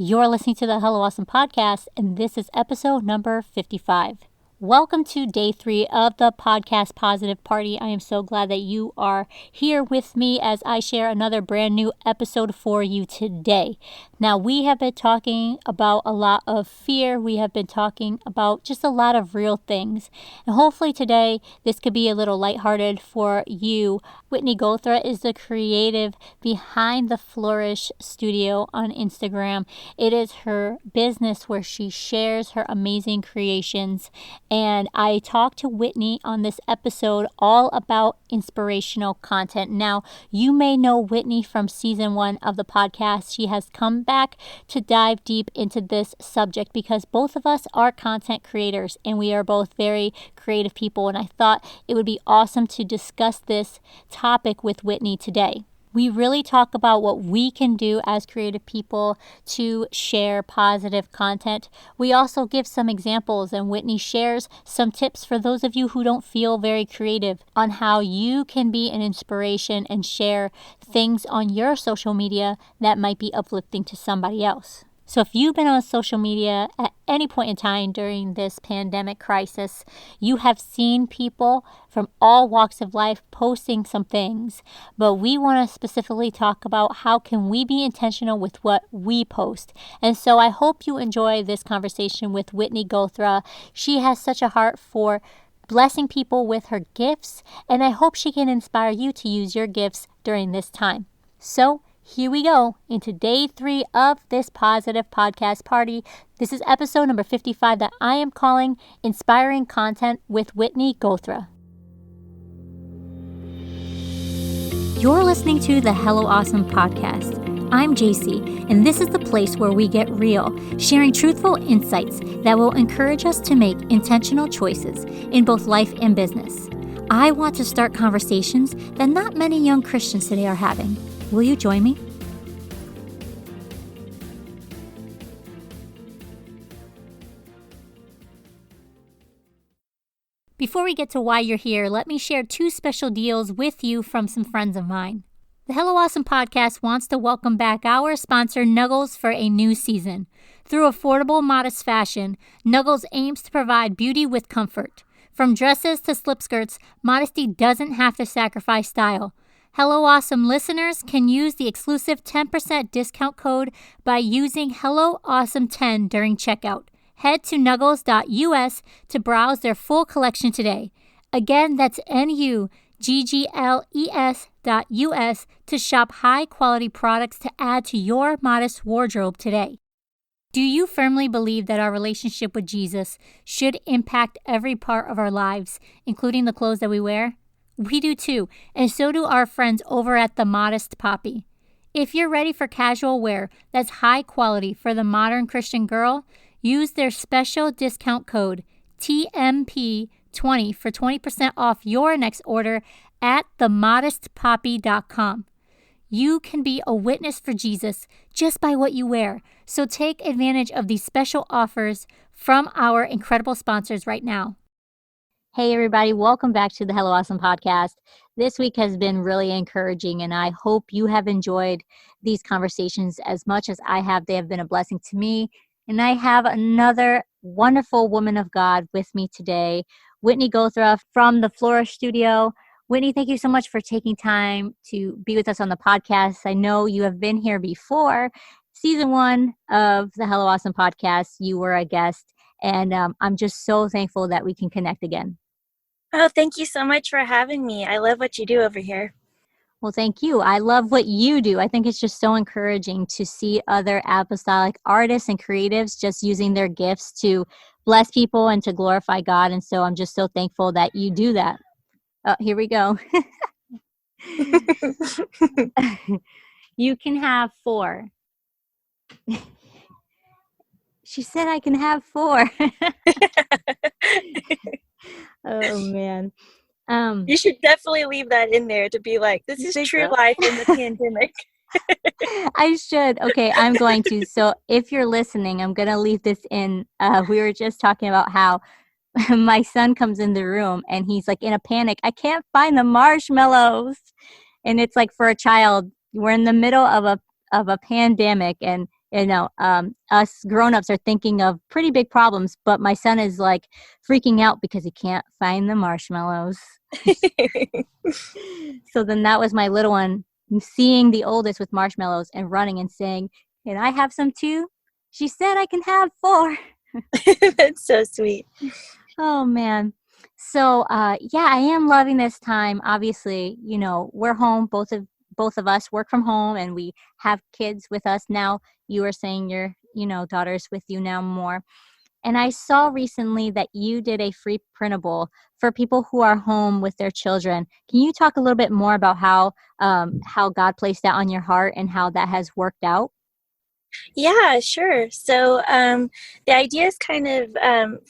You're listening to the Hello Awesome podcast, and this is episode number 55. Welcome to day 3 of the podcast Positive Party. I am so glad that you are here with me as I share another brand new episode for you today. Now, we have been talking about a lot of fear. We have been talking about just a lot of real things. And hopefully today, this could be a little lighthearted for you. Whitney Gothra is the creative behind the Flourish Studio on Instagram. It is her business where she shares her amazing creations. And I talked to Whitney on this episode all about inspirational content. Now, you may know Whitney from season 1 of the podcast. She has come back to dive deep into this subject because both of us are content creators and we are both very creative people. And I thought it would be awesome to discuss this topic with Whitney today. We really talk about what we can do as creative people to share positive content. We also give some examples, and Whitney shares some tips for those of you who don't feel very creative on how you can be an inspiration and share things on your social media that might be uplifting to somebody else. So if you've been on social media at any point in time during this pandemic crisis, you have seen people from all walks of life posting some things, but we want to specifically talk about how can we be intentional with what we post. And so I hope you enjoy this conversation with Whitney Gothra. She has such a heart for blessing people with her gifts, and I hope she can inspire you to use your gifts during this time. So here we go into day 3 of this positive podcast party. This is episode number 55 that I am calling Inspiring Content with Whitney Gothra. You're listening to the Hello Awesome podcast. I'm JC, and this is the place where we get real, sharing truthful insights that will encourage us to make intentional choices in both life and business. I want to start conversations that not many young Christians today are having. Will you join me? Before we get to why you're here, let me share 2 special deals with you from some friends of mine. The Hello Awesome podcast wants to welcome back our sponsor, Nuggles, for a new season. Through affordable, modest fashion, Nuggles aims to provide beauty with comfort. From dresses to slip skirts, modesty doesn't have to sacrifice style. Hello Awesome listeners can use the exclusive 10% discount code by using HelloAwesome10 during checkout. Head to nuggles.us to browse their full collection today. Again, that's nuggles.us to shop high-quality products to add to your modest wardrobe today. Do you firmly believe that our relationship with Jesus should impact every part of our lives, including the clothes that we wear? We do too, and so do our friends over at The Modest Poppy. If you're ready for casual wear that's high quality for the modern Christian girl, use their special discount code TMP20 for 20% off your next order at themodestpoppy.com. You can be a witness for Jesus just by what you wear, so take advantage of these special offers from our incredible sponsors right now. Hey everybody, welcome back to the Hello Awesome podcast. This week has been really encouraging and I hope you have enjoyed these conversations as much as I have. They have been a blessing to me. And I have another wonderful woman of God with me today, Whitney Gothra from the Flourish Studio. Whitney, thank you so much for taking time to be with us on the podcast. I know you have been here before. Season 1 of the Hello Awesome podcast, you were a guest. And I'm just so thankful that we can connect again. Oh, thank you so much for having me. I love what you do over here. Well, thank you. I love what you do. I think it's just so encouraging to see other apostolic artists and creatives just using their gifts to bless people and to glorify God. And so I'm just so thankful that you do that. Oh, here we go. You can have 4. She said I can have 4. Oh, man. You should definitely leave that in there to be like, this is true life in the pandemic. I should. Okay, I'm going to. So if you're listening, I'm going to leave this in. We were just talking about how my son comes in the room and he's like in a panic. I can't find the marshmallows. And it's like for a child, we're in the middle of a pandemic and us grown-ups are thinking of pretty big problems, but my son is like freaking out because he can't find the marshmallows. So then that was my little one seeing the oldest with marshmallows and running and saying, "Can I have some too? She said I can have 4." That's so sweet. Oh man. So yeah, I am loving this time. Obviously, we're home. Both of us work from home, and we have kids with us now. You were saying your daughter's with you now more. And I saw recently that you did a free printable for people who are home with their children. Can you talk a little bit more about how God placed that on your heart and how that has worked out? Yeah, sure. So the ideas kind of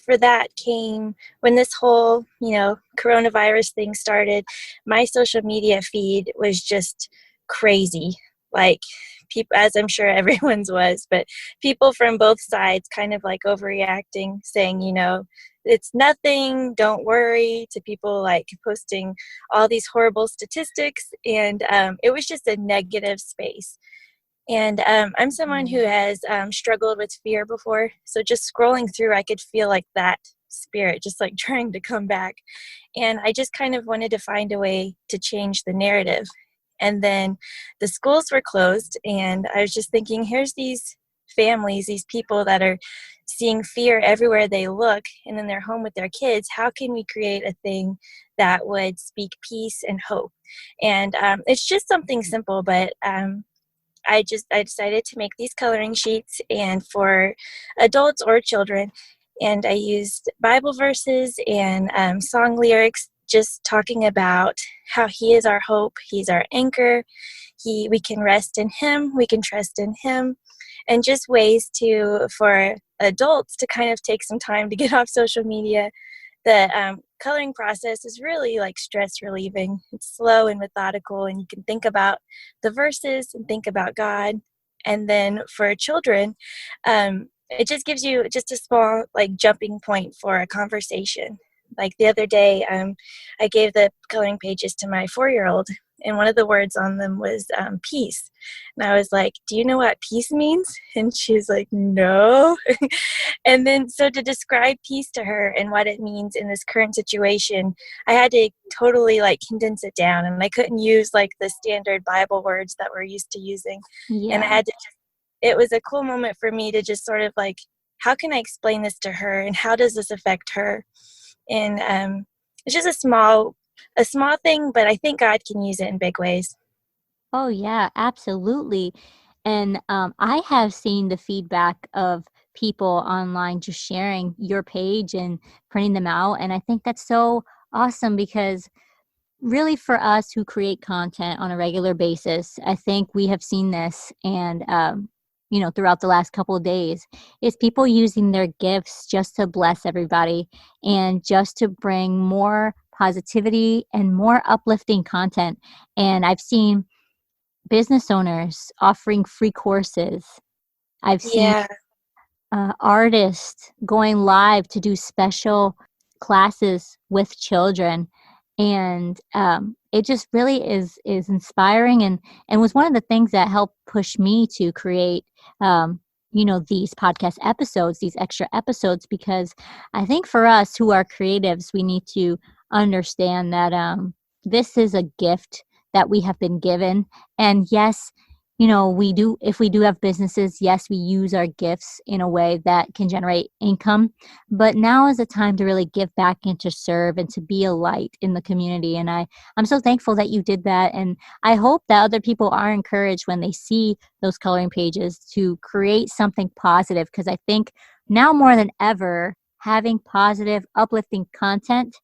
for that came when this whole, coronavirus thing started. My social media feed was just crazy. Like people, as I'm sure everyone's was, but people from both sides kind of like overreacting, saying, it's nothing, don't worry, to people like posting all these horrible statistics. And it was just a negative space. And I'm someone who has struggled with fear before. So just scrolling through, I could feel like that spirit just like trying to come back. And I just kind of wanted to find a way to change the narrative. And then the schools were closed. And I was just thinking, here's these families, these people that are seeing fear everywhere they look. And then they're home with their kids. How can we create a thing that would speak peace and hope? And it's just something simple, but I decided to make these coloring sheets and for adults or children. And I used Bible verses and song lyrics, just talking about how He is our hope, He's our anchor. We can rest in Him, we can trust in Him, and just ways for adults to kind of take some time to get off social media. The coloring process is really like stress relieving. It's slow and methodical, and you can think about the verses and think about God. And then for children, it just gives you just a small like jumping point for a conversation. Like the other day, I gave the coloring pages to my 4-year-old, and one of the words on them was peace. And I was like, "Do you know what peace means?" And she's like, "No." And then so to describe peace to her and what it means in this current situation, I had to totally like condense it down, and I couldn't use like the standard Bible words that we're used to using. And I Yeah. had to it was a cool moment for me to just sort of like, how can I explain this to her and how does this affect her? And it's just a small thing, but I think God can use it in big ways. Oh, yeah, absolutely. And I have seen the feedback of people online just sharing your page and printing them out. And I think that's so awesome because really for us who create content on a regular basis, I think we have seen this and, throughout the last couple of days, is people using their gifts just to bless everybody and just to bring more positivity and more uplifting content. And I've seen business owners offering free courses. I've seen Yeah. artists going live to do special classes with children, and it just really is inspiring and was one of the things that helped push me to create these podcast episodes, these extra episodes, because I think for us who are creatives, we need to understand that this is a gift that we have been given. And yes, we do, if we do have businesses, yes, we use our gifts in a way that can generate income. But now is the time to really give back and to serve and to be a light in the community. And I'm so thankful that you did that. And I hope that other people are encouraged when they see those coloring pages to create something positive. Because I think now more than ever, having positive, uplifting content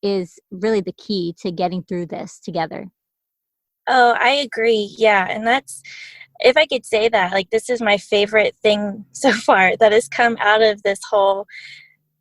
is really the key to getting through this together. Oh, I agree. Yeah. And that's, if I could say that, like, this is my favorite thing so far that has come out of this whole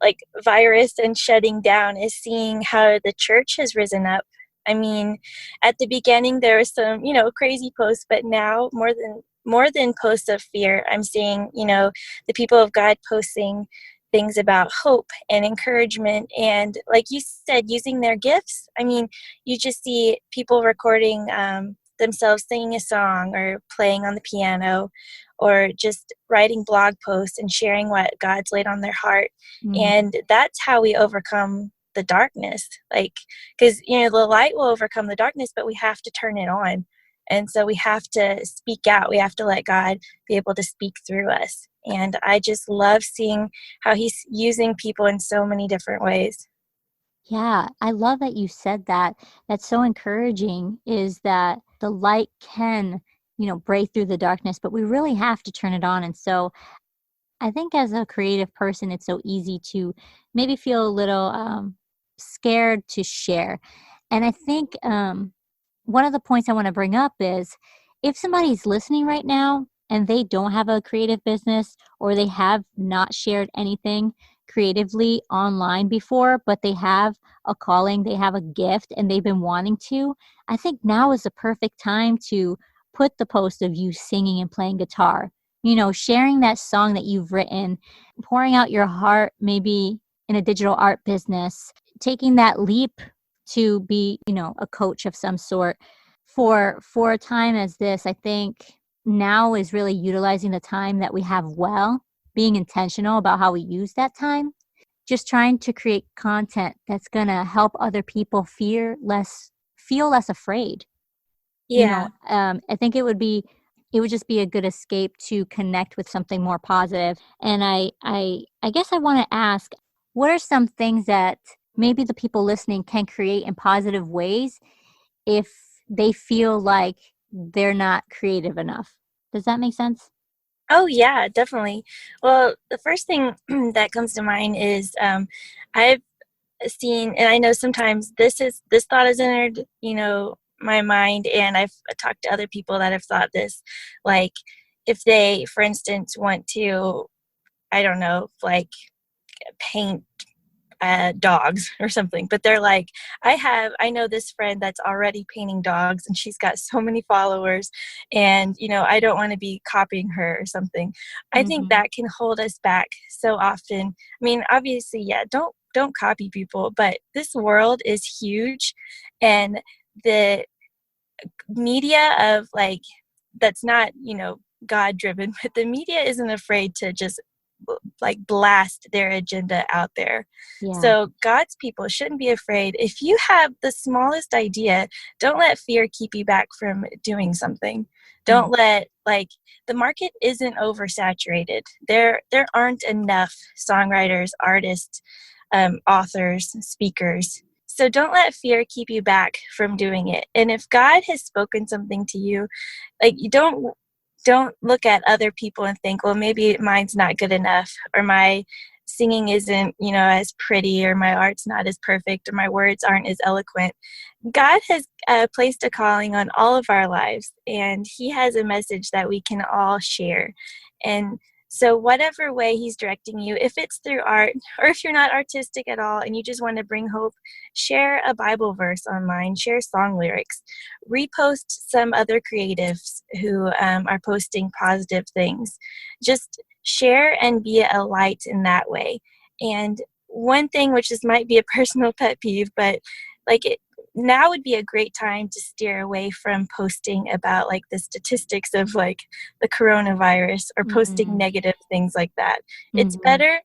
like virus and shutting down is seeing how the church has risen up. I mean, at the beginning there was some, crazy posts, but now more than posts of fear, I'm seeing, the people of God posting things about hope and encouragement and like you said, using their gifts. I mean, you just see people recording themselves singing a song or playing on the piano or just writing blog posts and sharing what God's laid on their heart. Mm. And that's how we overcome the darkness. Like, because, the light will overcome the darkness, but we have to turn it on. And so we have to speak out. We have to let God be able to speak through us. And I just love seeing how he's using people in so many different ways. Yeah, I love that you said that. That's so encouraging, is that the light can, break through the darkness, but we really have to turn it on. And so I think as a creative person, it's so easy to maybe feel a little scared to share. And I think one of the points I want to bring up is, if somebody's listening right now and they don't have a creative business, or they have not shared anything creatively online before, but they have a calling, they have a gift, and they've been wanting to, I think now is the perfect time to put the post of you singing and playing guitar, sharing that song that you've written, pouring out your heart, maybe in a digital art business, taking that leap to be, a coach of some sort. For a time as this, I think now is really utilizing the time that we have well, being intentional about how we use that time, just trying to create content that's going to help other people feel less afraid. Yeah. I think it would just be a good escape to connect with something more positive. And I guess I want to ask, what are some things that maybe the people listening can create in positive ways if they feel like they're not creative enough? Does that make sense? Oh, yeah, definitely. Well, the first thing that comes to mind is I've seen, and I know sometimes this thought has entered, my mind, and I've talked to other people that have thought this, like if they, for instance, want to, I don't know, like paint dogs or something, but they're like, I know this friend that's already painting dogs and she's got so many followers, and I don't want to be copying her or something. I think Mhm. that can hold us back so often. I mean, obviously, yeah, don't copy people, but this world is huge, and the media of, like, that's not, God driven, but the media isn't afraid to just like blast their agenda out there. Yeah. So God's people shouldn't be afraid. If you have the smallest idea, don't let fear keep you back from doing something. Mm. Don't let, like, the market isn't oversaturated. There aren't enough songwriters, artists, authors, speakers. So don't let fear keep you back from doing it. And if God has spoken something to you, like, you don't look at other people and think, well, maybe mine's not good enough, or my singing isn't, as pretty, or my art's not as perfect, or my words aren't as eloquent. God has placed a calling on all of our lives, and he has a message that we can all share. And so whatever way he's directing you, if it's through art, or if you're not artistic at all and you just want to bring hope, share a Bible verse online, share song lyrics, repost some other creatives who are posting positive things. Just share and be a light in that way. And one thing, which is might be a personal pet peeve, but like now would be a great time to steer away from posting about, like, the statistics of, like, the coronavirus, or posting Mm. negative things like that. It's Mhm. better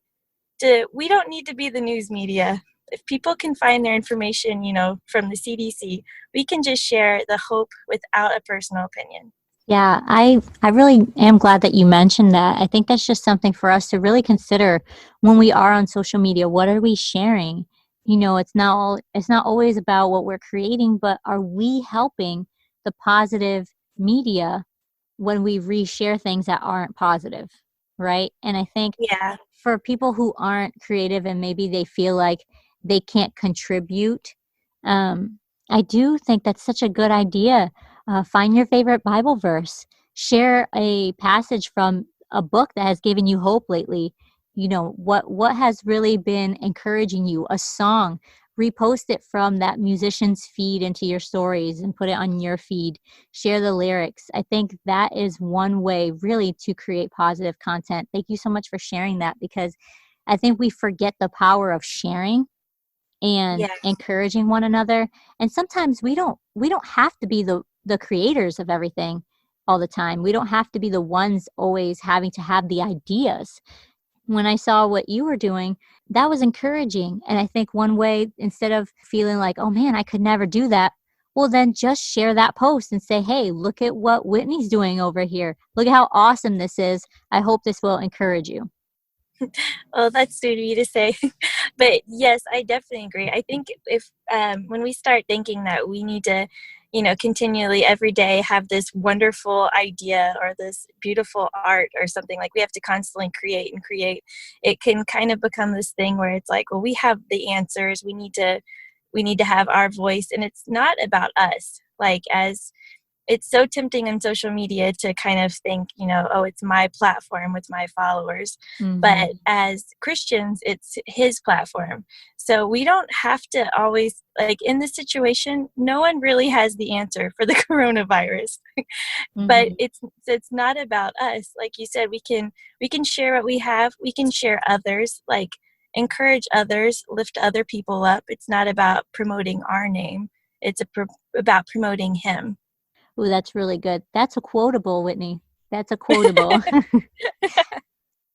we don't need to be the news media. If people can find their information, from the CDC, we can just share the hope without a personal opinion. Yeah, I really am glad that you mentioned that. I think that's just something for us to really consider when we are on social media. What are we sharing? It's not always about what we're creating, but are we helping the positive media when we reshare things that aren't positive, right? And I think Yeah. for people who aren't creative and maybe they feel like they can't contribute, um, I do think that's such a good idea. Find your favorite Bible verse, share a passage from a book that has given you hope lately. What has really been encouraging you, a song. Repost it from that musician's feed into your stories and put it on your feed. Share the lyrics. I think that is one way really to create positive content. Thank you so much for sharing that, because I think we forget the power of sharing and Yeah. encouraging one another. And sometimes we don't have to be the creators of everything. all the time. We don't have to be the ones always having to have the ideas. When I saw what you were doing, that was encouraging. And I think one way, instead of feeling like, oh man, I could never do that, well, then just share that post and say, hey, look at what Whitney's doing over here. Look at how awesome this is. I hope this will encourage you. Oh, that's sweet of you to say. But yes, I definitely agree. I think if when we start thinking that we need to, continually every day have this wonderful idea or this beautiful art or something, like we have to constantly create and create, it can kind of become this thing where it's like, well, we have the answers. We need to have our voice, and it's not about us. Like, as it's so tempting on social media to kind of think, oh, it's my platform with my followers. Mm-hmm. But as Christians, it's his platform. So we don't have to always, like in this situation, no one really has the answer for the coronavirus. Mm-hmm. But it's not about us. Like you said, we can share what we have. We can share others, like encourage others, lift other people up. It's not about promoting our name. It's about promoting him. Ooh, that's really good. That's a quotable, Whitney. That's a quotable.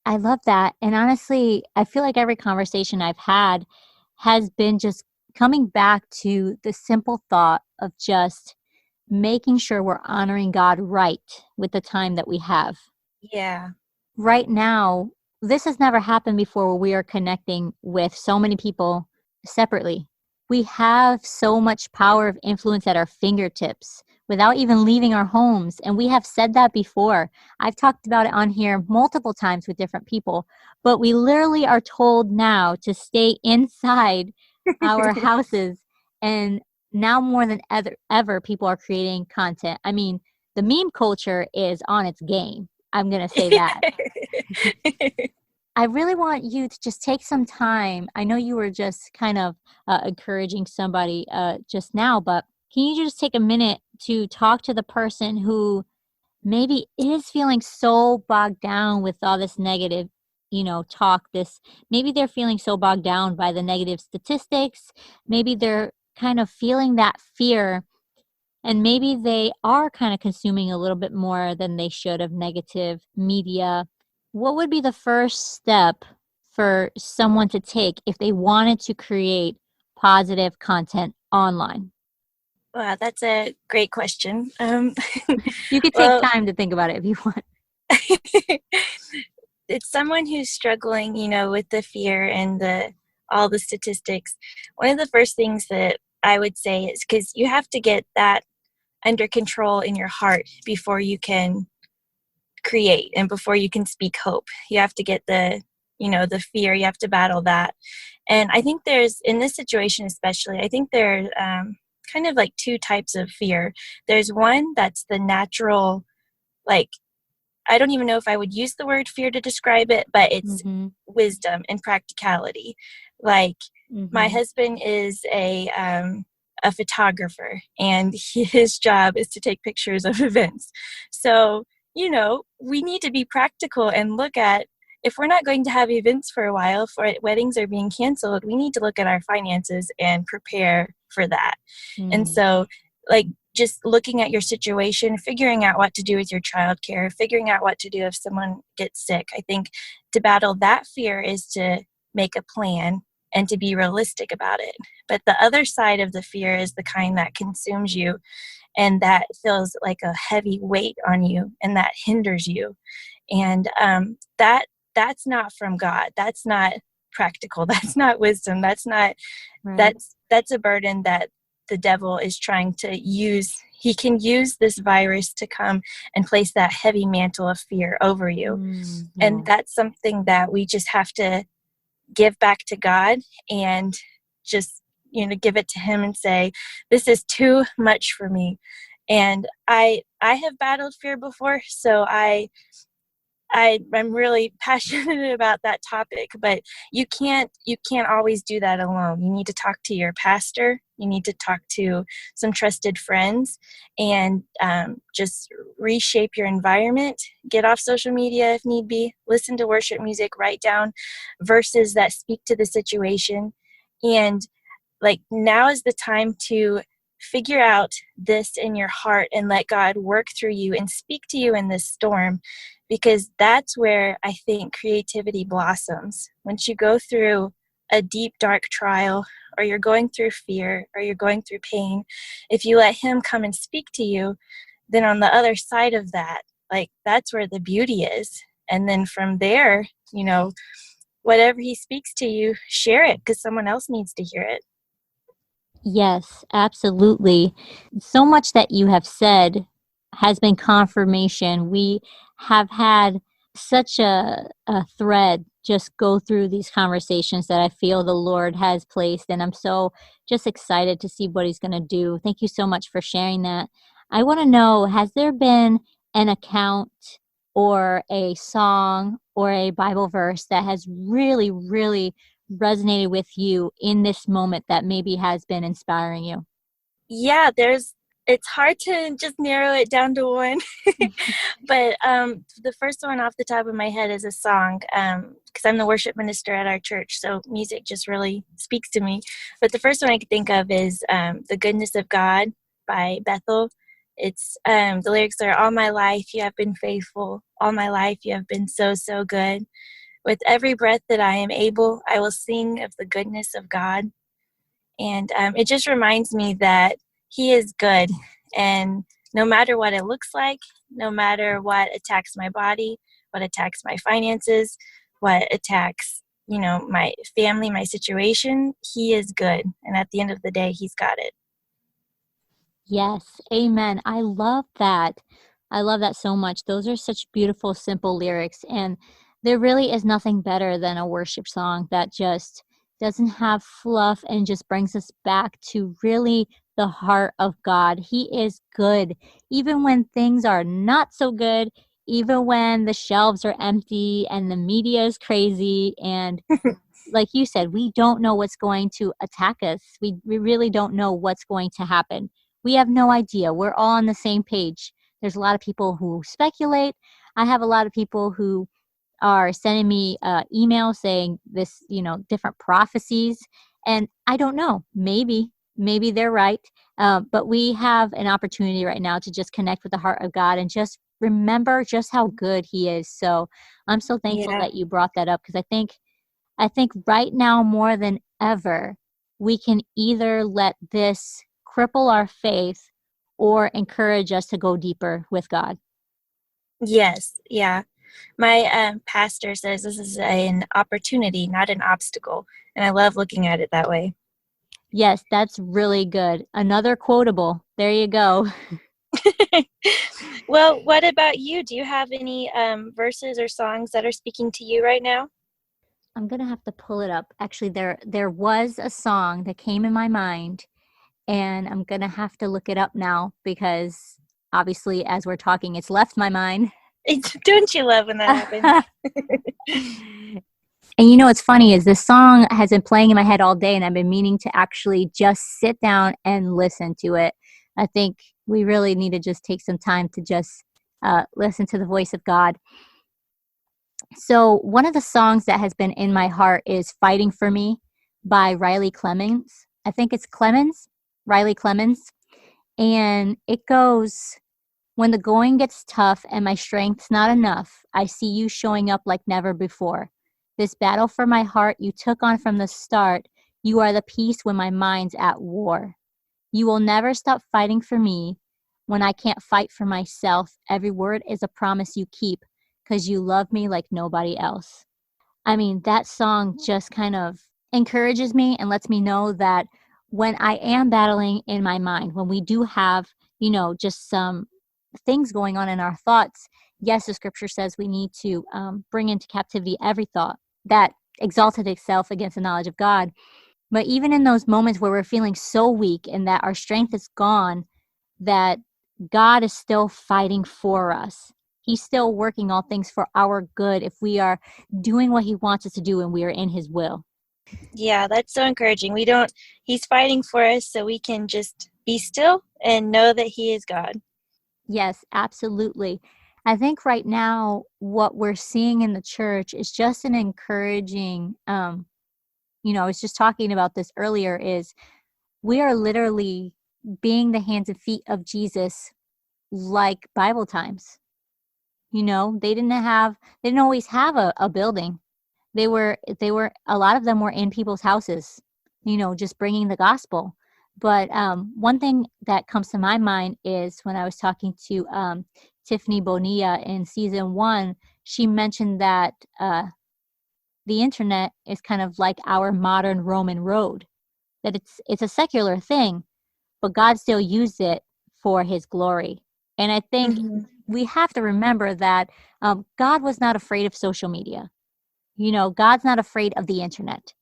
I love that. And honestly, I feel like every conversation I've had has been just coming back to the simple thought of just making sure we're honoring God right with the time that we have. Yeah. Right now, this has never happened before where we are connecting with so many people separately. We have so much power of influence at our fingertips without even leaving our homes. And we have said that before. I've talked about it on here multiple times with different people, but we literally are told now to stay inside our houses. And now more than ever, people are creating content. I mean, the meme culture is on its game. I'm going to say that. I really want you to just take some time. I know you were just kind of encouraging somebody just now, but can you just take a minute to talk to the person who maybe is feeling so bogged down with all this negative, talk, maybe they're feeling so bogged down by the negative statistics. Maybe they're kind of feeling that fear, and maybe they are kind of consuming a little bit more than they should of negative media. What would be the first step for someone to take if they wanted to create positive content online? Wow, that's a great question. You could take Well, time to think about it if you want. it's someone who's struggling, with the fear and all the statistics. One of the first things that I would say is, because you have to get that under control in your heart before you can create and before you can speak hope. You have to get the fear. You have to battle that. And I think in this situation especially, I think there are kind of like two types of fear. There's one that's the natural, like, I don't even know if I would use the word fear to describe it, but it's wisdom and practicality. Like, my husband is a photographer, and his job is to take pictures of events. So, we need to be practical and look at, if we're not going to have events for a while, for weddings are being canceled, we need to look at our finances and prepare for that. And so, like, just looking at your situation, figuring out what to do with your childcare, figuring out what to do if someone gets sick. I think to battle that fear is to make a plan and to be realistic about it. But the other side of the fear is the kind that consumes you and that feels like a heavy weight on you and that hinders you. And that's not from God. That's not practical. That's not wisdom. That's not, Right. that's a burden that the devil is trying to use. He can use this virus to come and place that heavy mantle of fear over you. And that's something that we just have to give back to God and just, give it to him and say, this is too much for me. And I have battled fear before, so I'm really passionate about that topic, but you can't always do that alone. You need to talk to your pastor. You need to talk to some trusted friends, and just reshape your environment. Get off social media if need be. Listen to worship music. Write down verses that speak to the situation. And like, now is the time to figure out this in your heart and let God work through you and speak to you in this storm, because that's where I think creativity blossoms. Once you go through a deep, dark trial, or you're going through fear, or you're going through pain, if you let Him come and speak to you, then on the other side of that, like, that's where the beauty is. And then from there, whatever He speaks to you, share it, because someone else needs to hear it. Yes, absolutely. So much that you have said has been confirmation. We have had such a thread just go through these conversations that I feel the Lord has placed, and I'm so just excited to see what He's going to do. Thank you so much for sharing that. I want to know, has there been an account or a song or a Bible verse that has really, really resonated with you in this moment that maybe has been inspiring you? Yeah, it's hard to just narrow it down to one. But the first one off the top of my head is a song, because I'm the worship minister at our church, so music just really speaks to me. But the first one I could think of is The Goodness of God by Bethel. It's the lyrics are, all my life you have been faithful, all my life you have been so, so good. With every breath that I am able, I will sing of the goodness of God. And it just reminds me that He is good. And no matter what it looks like, no matter what attacks my body, what attacks my finances, what attacks, my family, my situation, He is good. And at the end of the day, He's got it. Yes, amen. I love that. I love that so much. Those are such beautiful, simple lyrics. And there really is nothing better than a worship song that just doesn't have fluff and just brings us back to really the heart of God. He is good, even when things are not so good, even when the shelves are empty and the media is crazy. And like you said, we don't know what's going to attack us. We really don't know what's going to happen. We have no idea. We're all on the same page. There's a lot of people who speculate. I have a lot of people who are sending me emails saying this, different prophecies. And I don't know. Maybe they're right. But we have an opportunity right now to just connect with the heart of God and just remember just how good He is. So I'm so thankful Yeah. that you brought that up, because I think right now more than ever, we can either let this cripple our faith or encourage us to go deeper with God. Yes. Yeah. My pastor says this is an opportunity, not an obstacle. And I love looking at it that way. Yes, that's really good. Another quotable. There you go. Well, what about you? Do you have any verses or songs that are speaking to you right now? I'm gonna have to pull it up. Actually, there was a song that came in my mind, and I'm gonna have to look it up now because obviously, as we're talking, it's left my mind. Don't you love when that happens? And what's funny is this song has been playing in my head all day, and I've been meaning to actually just sit down and listen to it. I think we really need to just take some time to just listen to the voice of God. So, one of the songs that has been in my heart is Fighting for Me by Riley Clemens. I think it's Riley Clemens. And it goes, when the going gets tough and my strength's not enough, I see you showing up like never before. This battle for my heart you took on from the start. You are the peace when my mind's at war. You will never stop fighting for me when I can't fight for myself. Every word is a promise you keep because you love me like nobody else. I mean, that song just kind of encourages me and lets me know that when I am battling in my mind, when we do have, just some things going on in our thoughts, yes, the scripture says we need to bring into captivity every thought that exalted itself against the knowledge of God. But even in those moments where we're feeling so weak and that our strength is gone, that God is still fighting for us. He's still working all things for our good if we are doing what He wants us to do and we are in His will. Yeah, that's so encouraging. He's fighting for us so we can just be still and know that He is God. Yes, absolutely. I think right now what we're seeing in the church is just an encouraging, I was just talking about this earlier, is we are literally being the hands and feet of Jesus, like Bible times. They didn't always have a building. They were a lot of them were in people's houses, just bringing the gospel. But one thing that comes to my mind is when I was talking to Tiffany Bonilla in season 1, she mentioned that the internet is kind of like our modern Roman road, that it's a secular thing, but God still used it for his glory. And I think Mm-hmm. we have to remember that God was not afraid of social media. God's not afraid of the internet.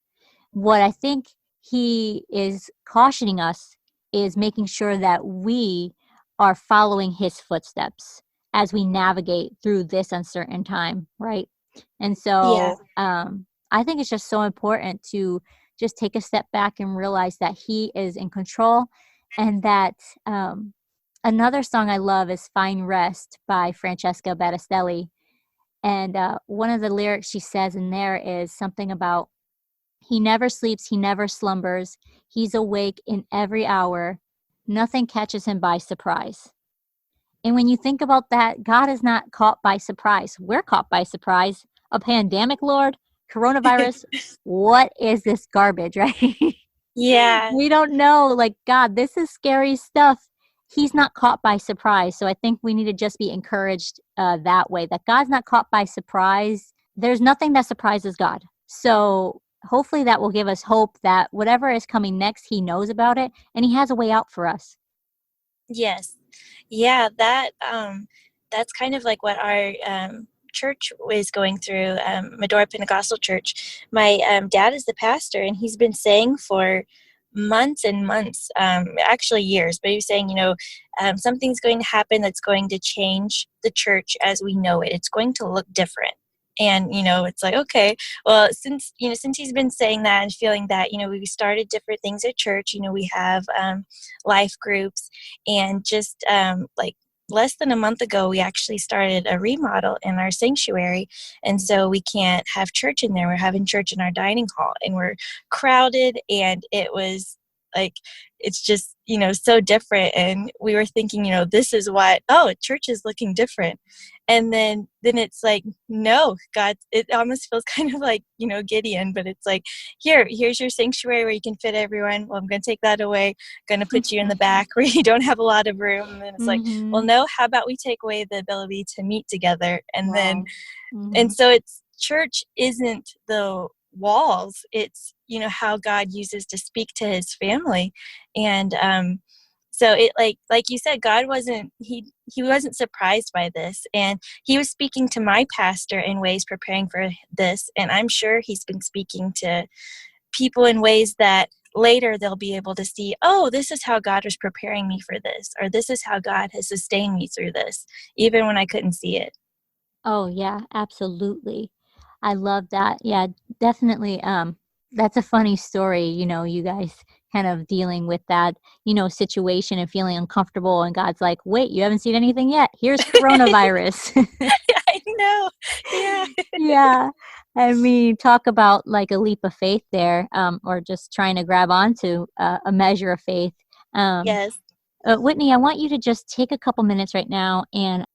What I think he is cautioning us is making sure that we are following his footsteps as we navigate through this uncertain time, right? And Yeah. so I think it's just so important to just take a step back and realize that he is in control, and that another song I love is Find Rest by Francesca Battistelli. And one of the lyrics she says in there is something about, he never sleeps, he never slumbers. He's awake in every hour. Nothing catches him by surprise. And when you think about that, God is not caught by surprise. We're caught by surprise. A pandemic, Lord, coronavirus. What is this garbage, right? Yeah. We don't know. Like, God, this is scary stuff. He's not caught by surprise. So I think we need to just be encouraged that way, that God's not caught by surprise. There's nothing that surprises God. So hopefully that will give us hope that whatever is coming next, he knows about it and he has a way out for us. Yes. Yeah, that's kind of like what our church is going through, Medora Pentecostal Church. My dad is the pastor, and he's been saying for months and months, actually years, but he was saying, something's going to happen that's going to change the church as we know it. It's going to look different. And, it's like, okay, well, since he's been saying that and feeling that, we started different things at church. We have life groups, and just like less than a month ago, we actually started a remodel in our sanctuary. And so we can't have church in there. We're having church in our dining hall, and we're crowded, and it was like, it's just, so different. And we were thinking, this is what, church is looking different. And then it's like, no, God, it almost feels kind of like, Gideon, but it's like, here's your sanctuary where you can fit everyone. Well, I'm going to take that away. Going to put you in the back where you don't have a lot of room. And then it's like, well, no, how about we take away the ability to meet together? And then, and so it's, church isn't the walls. It's, how God uses to speak to his family. And, so it, like you said, God wasn't, he wasn't surprised by this, and he was speaking to my pastor in ways preparing for this. And I'm sure he's been speaking to people in ways that later they'll be able to see, oh, this is how God was preparing me for this, or this is how God has sustained me through this, even when I couldn't see it. Oh, yeah, absolutely. I love that. Yeah, definitely. That's a funny story, you guys kind of dealing with that, situation and feeling uncomfortable. And God's like, wait, you haven't seen anything yet. Here's coronavirus. I know. Yeah. Yeah. I mean, talk about like a leap of faith there, or just trying to grab onto a measure of faith. Yes. Whitney, I want you to just take a couple minutes right now and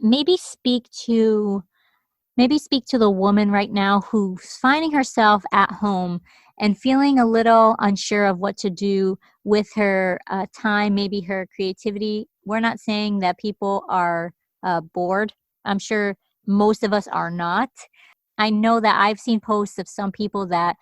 maybe speak to the woman right now who's finding herself at home and feeling a little unsure of what to do with her time, maybe her creativity. We're not saying that people are bored. I'm sure most of us are not. I know that I've seen posts of some people that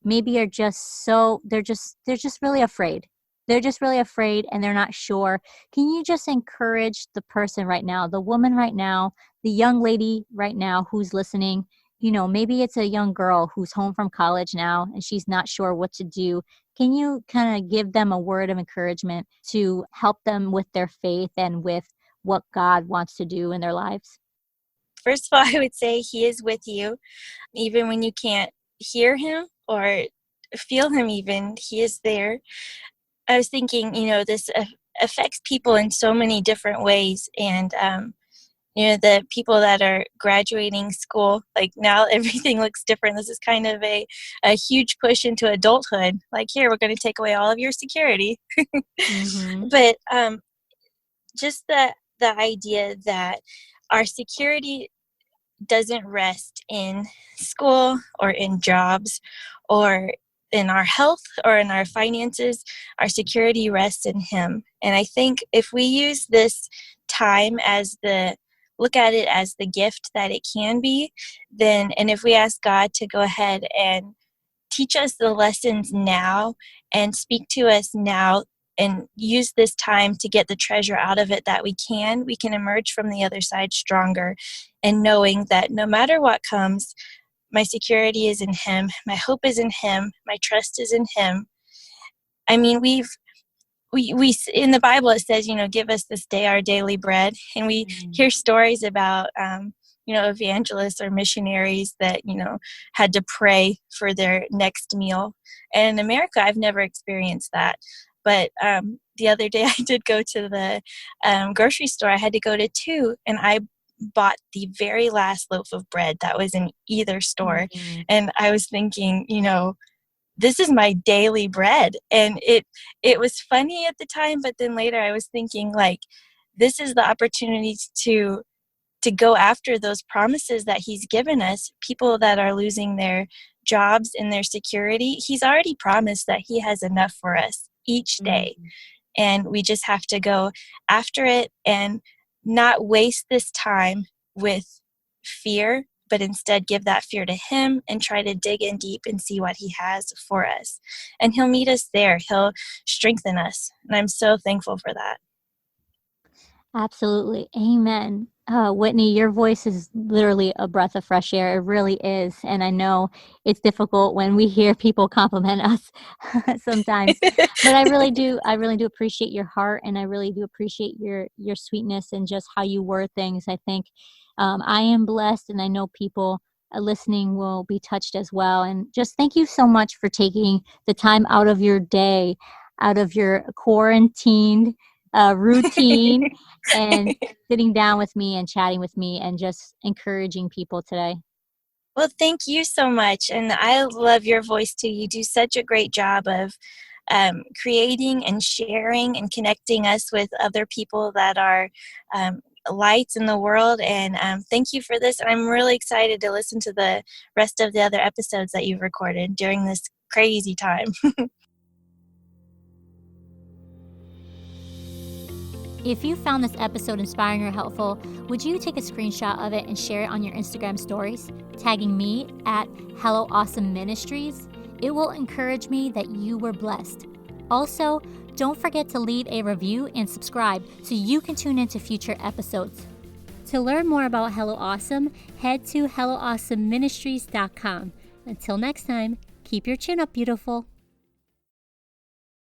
maybe are just they're just really afraid. They're just really afraid and they're not sure. Can you just encourage the person right now, the woman right now, the young lady right now who's listening? Maybe it's a young girl who's home from college now and she's not sure what to do. Can you kind of give them a word of encouragement to help them with their faith and with what God wants to do in their lives? First of all, I would say he is with you, even when you can't hear him or feel him. Even he is there. I was thinking, this affects people in so many different ways, and the people that are graduating school, like now everything looks different. This is kind of a huge push into adulthood. Like, here, we're going to take away all of your security. Mm-hmm. But just the idea that our security doesn't rest in school or in jobs or in our health or in our finances. Our security rests in Him. And I think if we use this time look at it as the gift that it can be, then, and if we ask God to go ahead and teach us the lessons now and speak to us now and use this time to get the treasure out of it that we can emerge from the other side stronger, and knowing that no matter what comes, my security is in Him, my hope is in Him, my trust is in Him. I mean, we in the Bible it says, give us this day our daily bread, and we hear stories about evangelists or missionaries that had to pray for their next meal. And in America, I've never experienced that, but the other day I did go to the grocery store. I had to go to two, and I bought the very last loaf of bread that was in either store. Mm-hmm. And I was thinking, this is my daily bread. And it was funny at the time, but then later I was thinking, like, this is the opportunity to go after those promises that He's given us. People that are losing their jobs and their security, He's already promised that He has enough for us each day. Mm-hmm. And we just have to go after it and not waste this time with fear, but instead give that fear to Him and try to dig in deep and see what He has for us. And He'll meet us there. He'll strengthen us. And I'm so thankful for that. Absolutely. Amen. Whitney, your voice is literally a breath of fresh air. It really is. And I know it's difficult when we hear people compliment us sometimes, but I really do appreciate your heart, and I really do appreciate your sweetness and just how you word things. I think I am blessed, and I know people listening will be touched as well. And just thank you so much for taking the time out of your day, out of your quarantined routine, and sitting down with me and chatting with me and just encouraging people today. Well, thank you so much. And I love your voice too. You do such a great job of creating and sharing and connecting us with other people that are lights in the world. And thank you for this. And I'm really excited to listen to the rest of the other episodes that you've recorded during this crazy time. If you found this episode inspiring or helpful, would you take a screenshot of it and share it on your Instagram stories, tagging me at Hello Awesome Ministries? It will encourage me that you were blessed. Also, don't forget to leave a review and subscribe so you can tune into future episodes. To learn more about Hello Awesome, head to HelloAwesomeMinistries.com. Until next time, keep your chin up, beautiful.